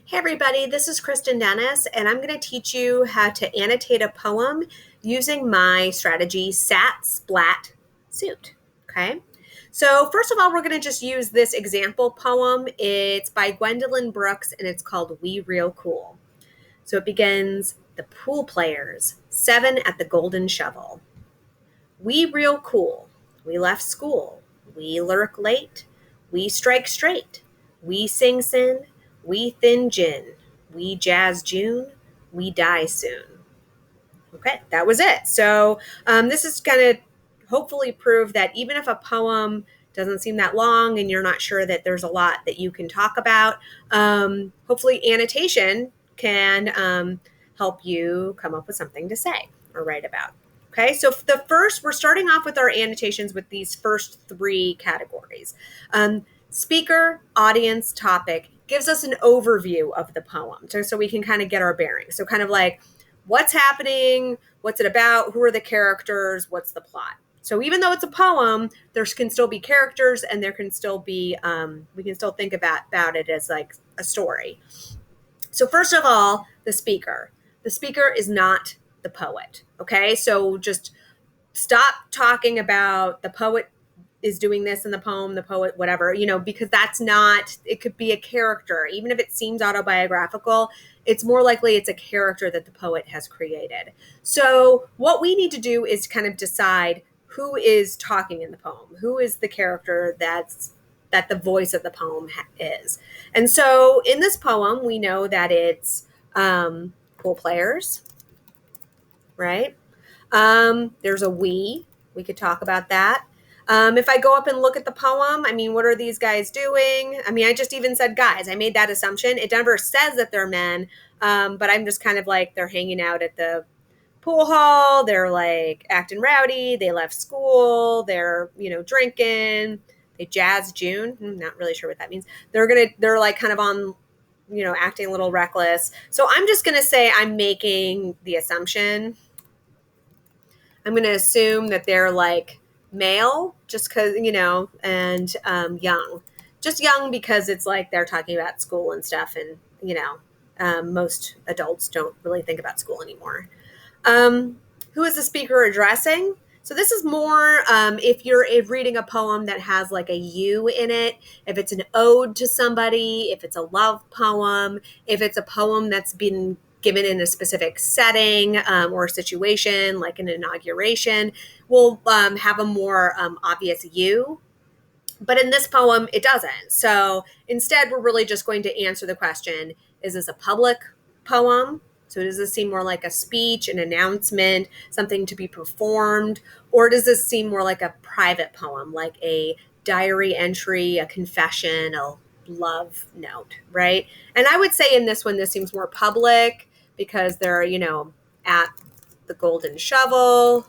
Hey everybody, this is Kristen Dennis, and I'm going to teach you how to annotate a poem using my strategy SAT Splat Suit. Okay, so first of all, we're going to just use this example poem. It's by Gwendolyn Brooks, and it's called We Real Cool. So it begins, the pool players, 7 at the golden shovel. We real cool, we left school, we lurk late, we strike straight, we sing sin, we thin gin, we jazz June, we die soon. Okay, that was it. So this is going to hopefully prove that even if a poem doesn't seem that long and you're not sure that there's a lot that you can talk about, hopefully annotation can help you come up with something to say or write about. Okay, so we're starting off with our annotations with these first 3 categories. Speaker, audience, topic gives us an overview of the poem, so we can kind of get our bearings. So kind of like, what's happening, what's it about, who are the characters, what's the plot. So even though it's a poem, there can still be characters, and there can still be, we can still think about it as like a story. So first of all, the speaker. The speaker is not the poet, okay? So just stop talking about the poet is doing this in the poem, the poet, whatever, because that's not, it could be a character. Even if it seems autobiographical, it's more likely it's a character that the poet has created. So what we need to do is kind of decide who is talking in the poem, who is the character that the voice of the poem is. And so in this poem, we know that it's pool players, right? There's a we could talk about that. If I go up and look at the poem, what are these guys doing? I just even said guys. I made that assumption. It never says that they're men, but I'm just kind of like, they're hanging out at the pool hall. They're like acting rowdy. They left school. They're, drinking. They jazz June. I'm not really sure what that means. They're like kind of on, acting a little reckless. So I'm just going to say I'm making the assumption. I'm going to assume that they're like male just because, and young. Just young because it's like they're talking about school and stuff. And, most adults don't really think about school anymore. Who is the speaker addressing? So this is more if you're reading a poem that has like a you in it, if it's an ode to somebody, if it's a love poem, if it's a poem that's been given in a specific setting or situation, like an inauguration, will have a more obvious you. But in this poem, it doesn't. So instead, we're really just going to answer the question, is this a public poem? So does this seem more like a speech, an announcement, something to be performed? Or does this seem more like a private poem, like a diary entry, a confession, a love note, right? And I would say in this one, this seems more public because they're, at the golden shovel.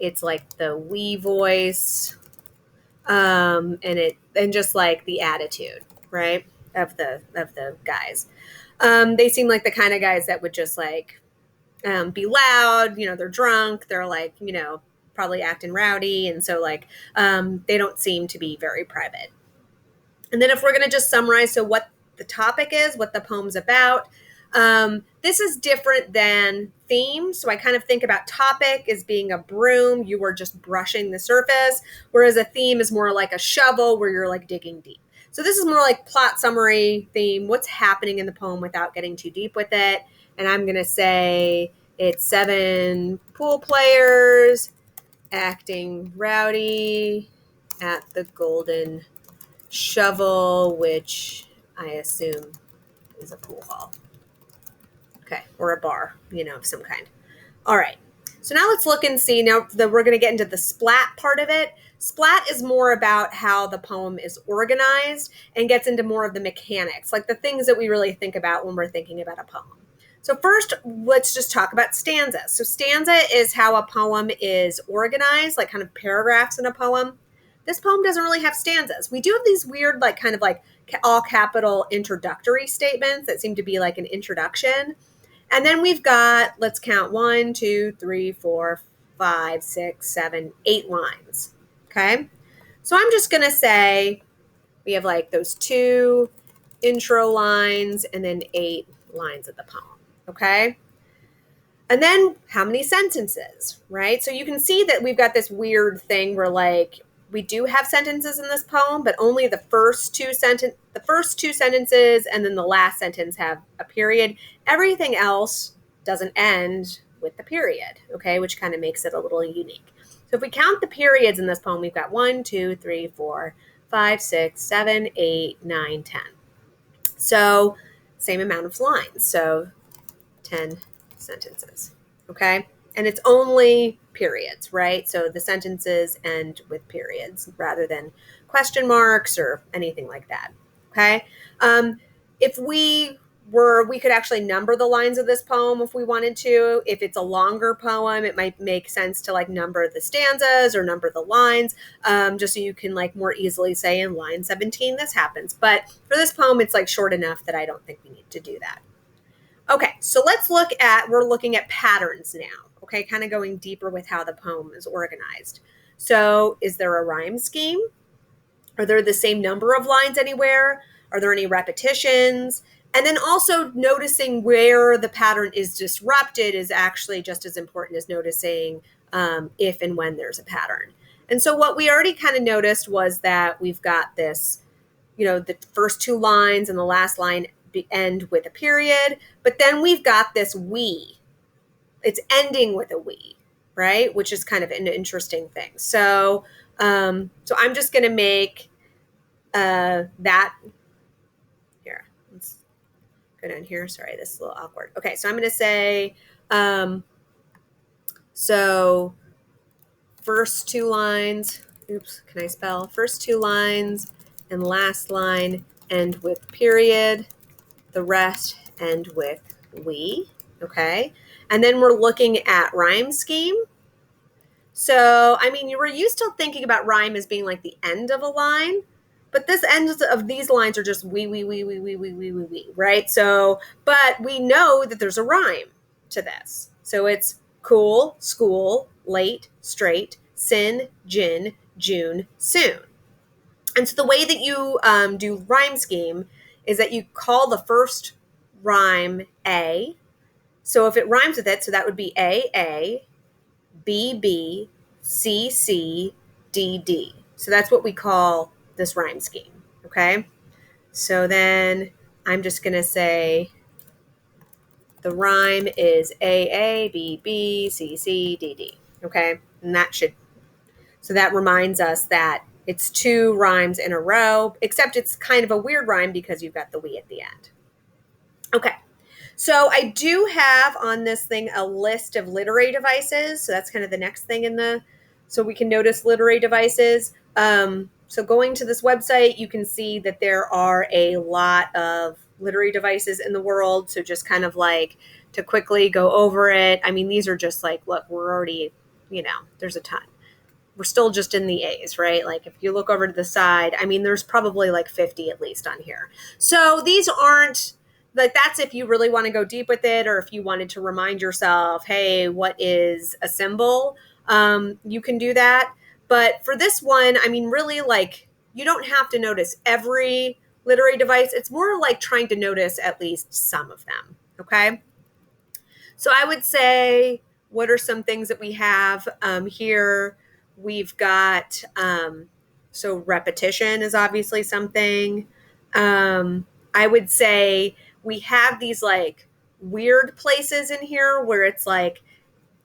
It's like the we voice. And just like the attitude, right, of the guys. They seem like the kind of guys that would just like be loud. They're drunk. They're like, probably acting rowdy, and so like they don't seem to be very private. And then if we're going to just summarize, so what the topic is, what the poem's about. This is different than theme. So I kind of think about topic as being a broom. You were just brushing the surface, whereas a theme is more like a shovel where you're like digging deep. So this is more like plot summary, theme, what's happening in the poem without getting too deep with it. And I'm going to say it's 7 pool players acting rowdy at the golden shovel, which I assume is a pool hall. Okay, or a bar, of some kind. All right, so now let's look and see. Now that we're going to get into the splat part of it. Splat is more about how the poem is organized and gets into more of the mechanics, like the things that we really think about when we're thinking about a poem. So first, let's just talk about stanzas. So stanza is how a poem is organized, like kind of paragraphs in a poem. This poem doesn't really have stanzas. We do have these weird, like kind of like all capital introductory statements that seem to be like an introduction. And then we've got, let's count 1, 2, 3, 4, 5, 6, 7, 8 lines. Okay. So I'm just going to say we have like those 2 intro lines, and then 8 lines of the poem, okay? And then how many sentences, right? So you can see that we've got this weird thing where like we do have sentences in this poem, but only the first two sentences and then the last sentence have a period. Everything else doesn't end with the period, okay, which kind of makes it a little unique. So if we count the periods in this poem, we've got 1, 2, 3, 4, 5, 6, 7, 8, 9, 10. So same amount of lines. So 10 sentences, okay? And it's only periods, right? So the sentences end with periods rather than question marks or anything like that, okay? If we could actually number the lines of this poem if we wanted to. If it's a longer poem, it might make sense to like number the stanzas or number the lines, just so you can like more easily say in line 17 this happens. But for this poem, it's like short enough that I don't think we need to do that. Okay, so we're looking at patterns now, okay, kind of going deeper with how the poem is organized. So is there a rhyme scheme? Are there the same number of lines anywhere? Are there any repetitions? And then also noticing where the pattern is disrupted is actually just as important as noticing if and when there's a pattern. And so what we already kind of noticed was that we've got this, the first 2 lines and the last line end with a period, but then we've got this we. It's ending with a we, right? Which is kind of an interesting thing. So I'm just going to make that here. Let's go down here. Sorry, this is a little awkward. Okay, so I'm going to say, so first 2 lines, can I spell? First 2 lines and last line end with period. The rest end with we, okay? And then we're looking at rhyme scheme. So, I mean, you were used to thinking about rhyme as being like the end of a line, but this end of these lines are just we, right? So, but we know that there's a rhyme to this. So it's cool, school, late, straight, sin, gin, June, soon. And so the way that you do rhyme scheme is that you call the first rhyme A. So if it rhymes with it, so that would be A, B, B, C, C, D, D. So that's what we call this rhyme scheme, okay? So then I'm just going to say the rhyme is A, B, B, C, C, D, D, okay? And so that reminds us that it's 2 rhymes in a row, except it's kind of a weird rhyme because you've got the we at the end. Okay, so I do have on this thing a list of literary devices. So that's kind of the next thing so we can notice literary devices. So going to this website, you can see that there are a lot of literary devices in the world. So just kind of like to quickly go over it. I mean, these are just like, look, we're already, there's a ton. We're still just in the A's, right? Like if you look over to the side, I mean, there's probably like 50 at least on here. So these aren't like, that's if you really want to go deep with it, or if you wanted to remind yourself, hey, what is a symbol? You can do that. But for this one, I mean, really like you don't have to notice every literary device. It's more like trying to notice at least some of them. Okay. So I would say, what are some things that we have here? We've got, so repetition is obviously something. I would say we have these like weird places in here where it's like,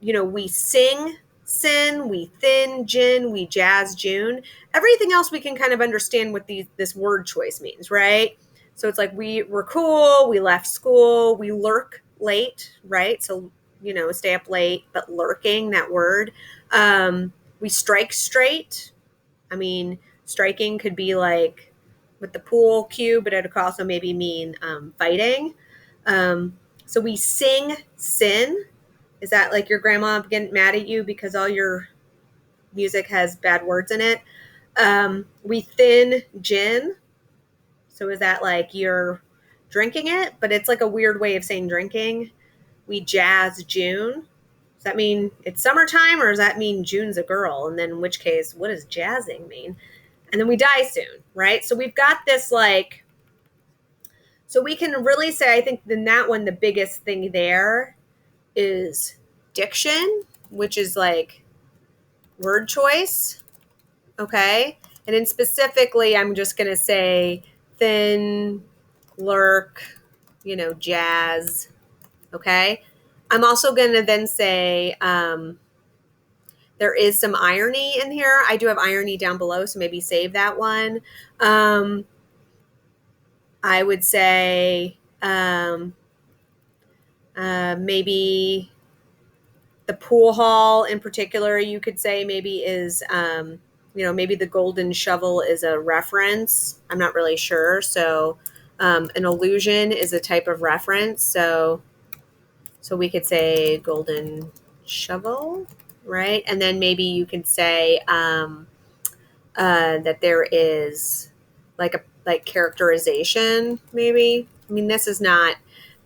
we sing, sin, we thin, gin, we jazz, June. Everything else we can kind of understand what this word choice means, right? So it's like we're cool, we left school, we lurk late, right? So, stay up late, but lurking, that word. We strike straight. I mean, striking could be like with the pool cue, but it could also maybe mean fighting. So we sing sin. Is that like your grandma getting mad at you because all your music has bad words in it? We thin gin. So is that like you're drinking it? But it's like a weird way of saying drinking. We jazz June. Does that mean it's summertime, or does that mean June's a girl? And then in which case, what does jazzing mean? And then we die soon, right? So we've got this like So we can really say, I think in that one, the biggest thing there is diction, which is like word choice. Okay. And then specifically, I'm just going to say thin, lurk, jazz. Okay. I'm also going to then say there is some irony in here. I do have irony down below, so maybe save that one. I would say maybe the pool hall in particular, you could say maybe is, maybe the golden shovel is a reference. I'm not really sure. So an illusion is a type of reference. So we could say golden shovel, right? And then maybe you could say that there is like characterization, maybe. I mean, this is not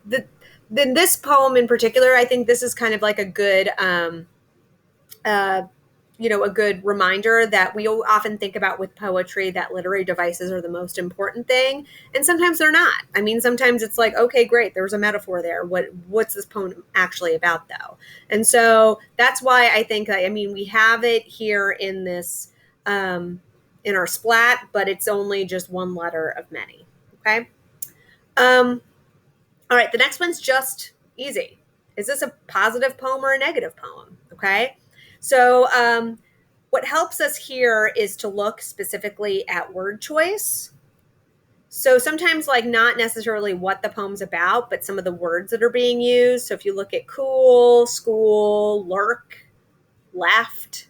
the then this poem in particular. I think this is kind of like a good a good reminder that we often think about with poetry that literary devices are the most important thing, and sometimes they're not. I mean, sometimes it's like, okay, great, there's a metaphor there. What's this poem actually about, though? And so that's why I think, we have it here in this in our splat, but it's only just one letter of many. Okay. All right, the next one's just easy. Is this a positive poem or a negative poem? Okay. So what helps us here is to look specifically at word choice. So sometimes like not necessarily what the poem's about, but some of the words that are being used. So if you look at cool, school, lurk, left,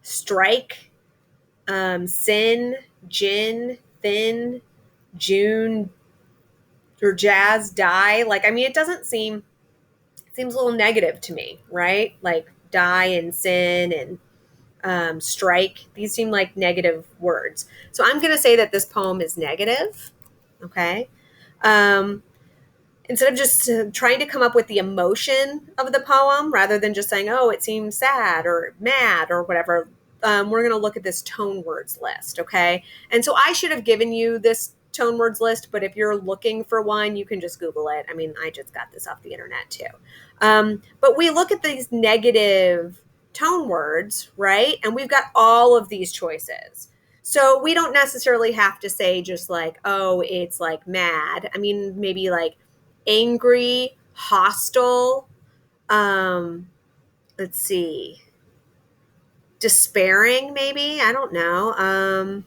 strike, sin, gin, thin, June, or jazz, die. It doesn't seems a little negative to me, right? Like die and sin and strike. These seem like negative words. So I'm going to say that this poem is negative. Okay. Instead of just trying to come up with the emotion of the poem rather than just saying, oh, it seems sad or mad or whatever, we're going to look at this tone words list. Okay. And so I should have given you this tone words list, but if you're looking for one, you can just Google it. I mean, I just got this off the internet too. But we look at these negative tone words, right? And we've got all of these choices. So we don't necessarily have to say just like, oh, it's like mad. I mean, maybe like angry, hostile, let's see, despairing, maybe. I don't know.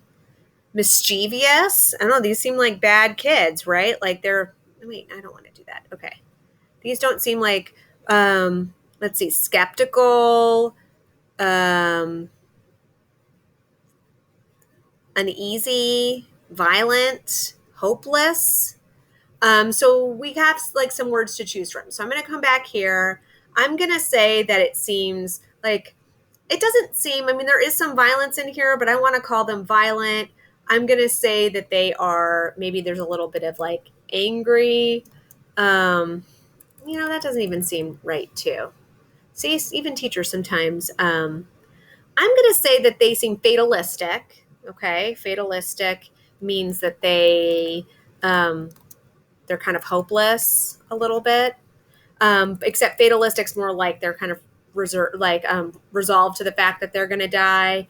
Mischievous. I don't know. These seem like bad kids, right? Like wait, I don't want to do that. Okay. These don't seem like, let's see, skeptical, uneasy, violent, hopeless. So we have like some words to choose from. So I'm going to come back here. I'm going to say that it seems like it doesn't seem, there is some violence in here, but I want to call them violent. I'm going to say that they are, maybe there's a little bit of like angry. That doesn't even seem right too. See, even teachers sometimes, I'm going to say that they seem fatalistic. Okay. Fatalistic means that they're kind of hopeless a little bit. Except fatalistic's more like they're kind of resolved to the fact that they're going to die.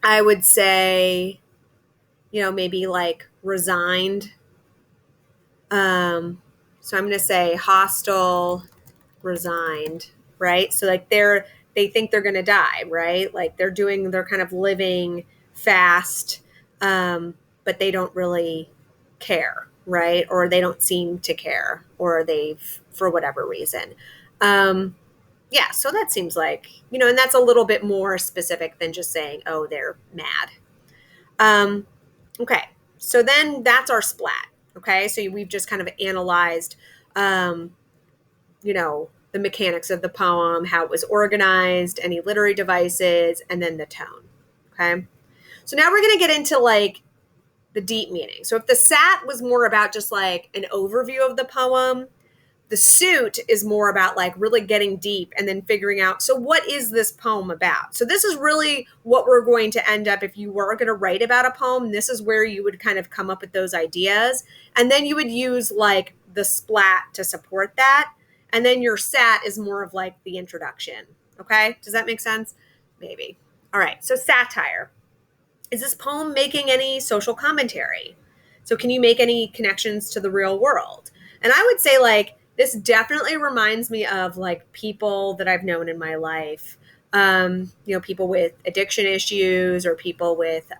I would say, maybe like resigned. So I'm going to say hostile, resigned, right? So like they think they're going to die, right? Like they're kind of living fast, but they don't really care, right? Or they don't seem to care, or they've, for whatever reason. Yeah, so that seems like, and that's a little bit more specific than just saying, oh, they're mad. Okay, so then that's our splat. Okay, so we've just kind of analyzed, the mechanics of the poem, how it was organized, any literary devices, and then the tone. Okay, so now we're going to get into like the deep meaning. So if the sat was more about just like an overview of the poem, The suit is more about like really getting deep and then figuring out, so what is this poem about? So this is really what we're going to end up, if you were going to write about a poem, this is where you would kind of come up with those ideas. And then you would use like the splat to support that. And then your sat is more of like the introduction. Okay. Does that make sense? Maybe. All right. So satire. Is this poem making any social commentary? So can you make any connections to the real world? And I would say like, this definitely reminds me of like people that I've known in my life. People with addiction issues, or people with,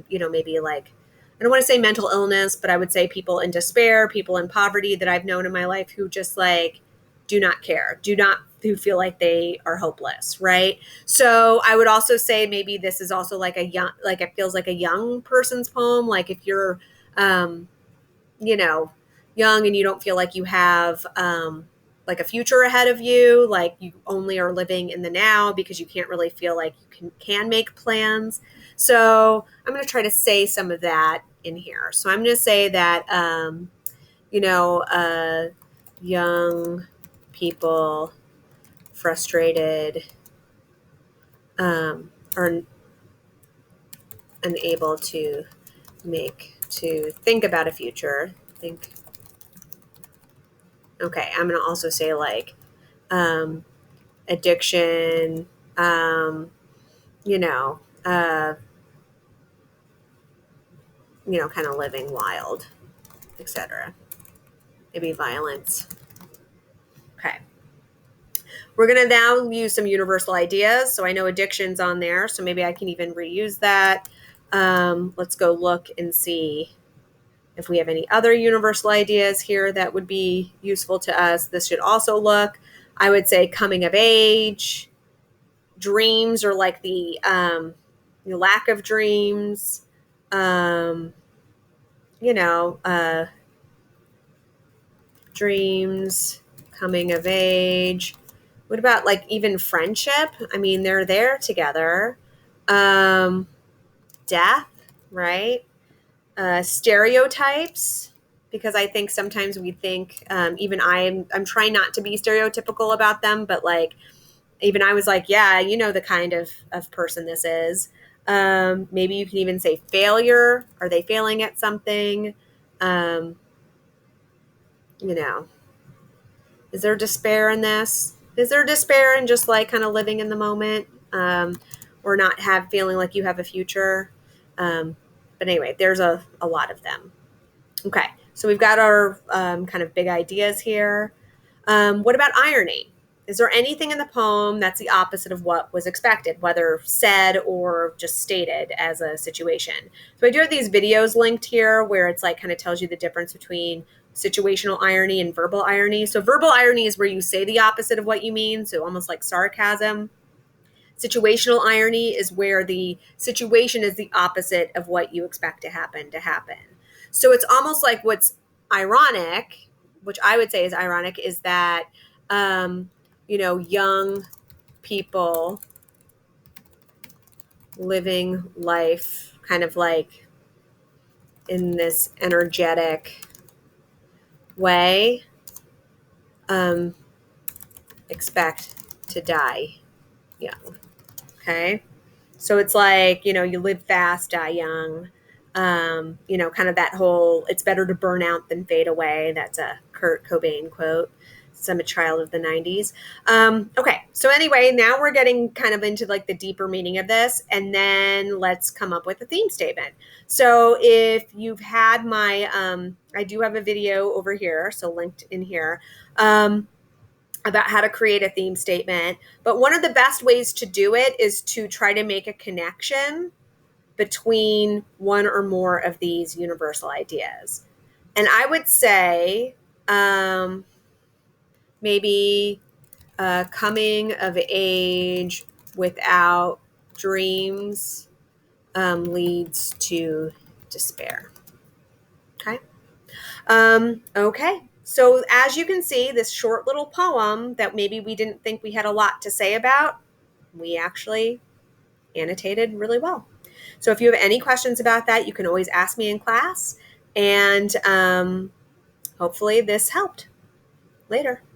maybe like, I don't want to say mental illness, but I would say people in despair, people in poverty that I've known in my life who just like do not care, who feel like they are hopeless, right? So I would also say maybe this is also like it feels like a young person's poem. Like if you're, young and you don't feel like you have like a future ahead of you, like you only are living in the now because you can't really feel like you can make plans. So I'm going to try to say some of that in here. So I'm going to say that, young people frustrated, are unable to think about a future. Okay, I'm going to also say like addiction, kind of living wild, etc. Maybe violence. Okay. We're going to now use some universal ideas. So I know addiction's on there, so maybe I can even reuse that. Let's go look and see if we have any other universal ideas here that would be useful to us. This should also look, I would say, coming of age, dreams, or like the lack of dreams, dreams, coming of age. What about like even friendship? I mean, they're there together. Death, right? Stereotypes, because I think sometimes we think, even I'm trying not to be stereotypical about them, but like even I was like, yeah, the kind of person this is. Maybe you can even say failure. Are they failing at something? Is there despair in this? Is there despair in just like kind of living in the moment, or not feeling like you have a future? But anyway, there's a lot of them. Okay, so we've got our kind of big ideas here. What about irony? Is there anything in the poem that's the opposite of what was expected, whether said or just stated as a situation? So I do have these videos linked here where it's like kind of tells you the difference between situational irony and verbal irony. So verbal irony is where you say the opposite of what you mean, so almost like sarcasm. Situational irony is where the situation is the opposite of what you expect to happen. So it's almost like what's ironic, which I would say is ironic, is that, young people living life kind of like in this energetic way, expect to die young. Okay. So it's like, you live fast, die young. Kind of that whole, it's better to burn out than fade away. That's a Kurt Cobain quote. I'm a child of the 90s. Okay. So anyway, now we're getting kind of into like the deeper meaning of this, and then let's come up with a theme statement. So if you've had my, I do have a video over here, so linked in here, about how to create a theme statement. But one of the best ways to do it is to try to make a connection between one or more of these universal ideas. And I would say maybe coming of age without dreams leads to despair. Okay. Okay. So as you can see, this short little poem that maybe we didn't think we had a lot to say about, we actually annotated really well. So if you have any questions about that, you can always ask me in class, and hopefully this helped. Later.